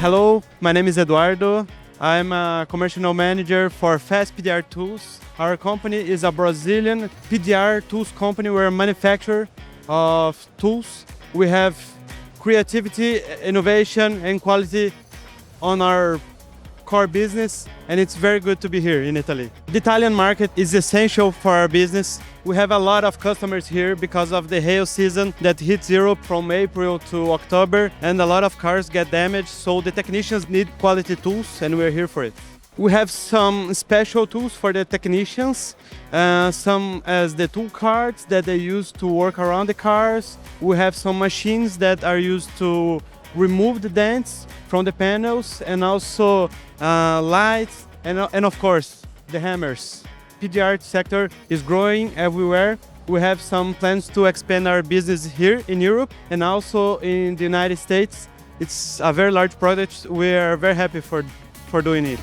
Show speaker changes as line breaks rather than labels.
Hello, my name is Eduardo. I'm a commercial manager for Fast PDR Tools. Our company is a Brazilian PDR Tools company. We're a manufacturer of tools. We have creativity, innovation, and quality on our core business, and it's very good to be here in Italy. The Italian market is essential for our business. We have a lot of customers here because of the hail season that hits Europe from April to October, and a lot of cars get damaged, so the technicians need quality tools, and we're here for it. We have some special tools for the technicians, some as the tool carts that they use to work around the cars. We have some machines that are used to remove the dents from the panels, and also lights, and of course the hammers. PDR sector is growing everywhere. We have some plans to expand our business here in Europe and also in the United States. It's a very large project. We are very happy for doing it.